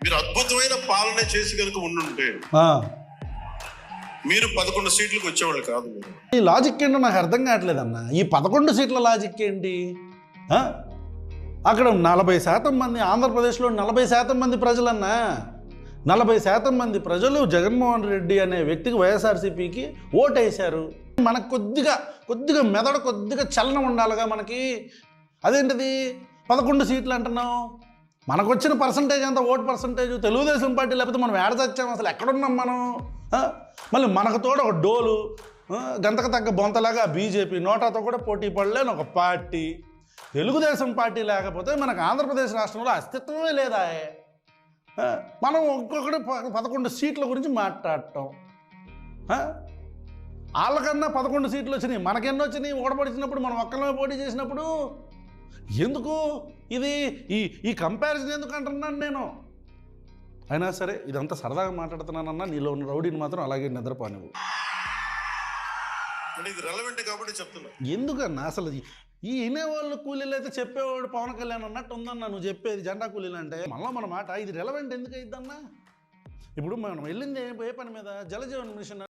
మీరు అద్భుతమైన పాలన చేసి కనుక ఉండుంటే మీరు 11 సీట్లకు వచ్చేవాళ్ళు కాదు. మీరు ఈ లాజిక్ ఏంటో నాకు అర్థం కావట్లేదన్న. ఈ 11 సీట్ల లాజిక్ ఏంటి? అక్కడ 40% మంది, ఆంధ్రప్రదేశ్లో 40% మంది ప్రజలన్నా, 40% మంది ప్రజలు జగన్మోహన్ రెడ్డి అనే వ్యక్తికి, వైఎస్ఆర్సీపీకి ఓటేశారు. మనకు కొద్దిగా మెదడు కొద్దిగా చలనం ఉండాలిగా మనకి. అదేంటిది 11 సీట్లు అంటున్నాం? మనకు వచ్చిన పర్సంటేజ్ అంతా, ఓటు పర్సంటేజ్ తెలుగుదేశం పార్టీ, లేకపోతే మనం ఏడ చచ్చాం, అసలు ఎక్కడున్నాం మనం? మళ్ళీ మనకు తోడు ఒక డోలు, గంతకు తగ్గ బొంతలాగా బీజేపీ, నోటాతో కూడా పోటీ పడలేని ఒక పార్టీ. తెలుగుదేశం పార్టీ లేకపోతే మనకు ఆంధ్రప్రదేశ్ రాష్ట్రంలో అస్తిత్వమే లేదా? మనం ఒక్కొక్కటి 11 సీట్ల గురించి మాట్లాడటం. వాళ్ళకన్నా 11 సీట్లు వచ్చినాయి, మనకెన్నో వచ్చినాయి? ఓడపడిచినప్పుడు మనం ఒక్కలమే పోటీ చేసినప్పుడు ఎందుకు ఇది ఈ కంపారిజన్ ఎందుకు అంటున్నాను నేను? అయినా సరే ఇదంతా సరదాగా మాట్లాడుతున్నానన్నా, నీలో ఉన్న రౌడీని మాత్రం అలాగే నిద్రపోనివ్వు. ఇది రెలవెంట్ కాబట్టి చెప్తున్నా. ఎందుకన్నా అసలు ఈ వినేవాళ్ళు కూలీలు అయితే చెప్పేవాడు పవన్ కళ్యాణ్ అన్నట్టు ఉందన్నా నువ్వు చెప్పేది, జెండా కూలీలు అంటే. మళ్ళీ మన మాట ఇది రెలవెంట్ ఎందుకు అయిద్దన్నా? ఇప్పుడు మనం వెళ్ళింది ఏ పని మీద? జలజీవన్ మిషన్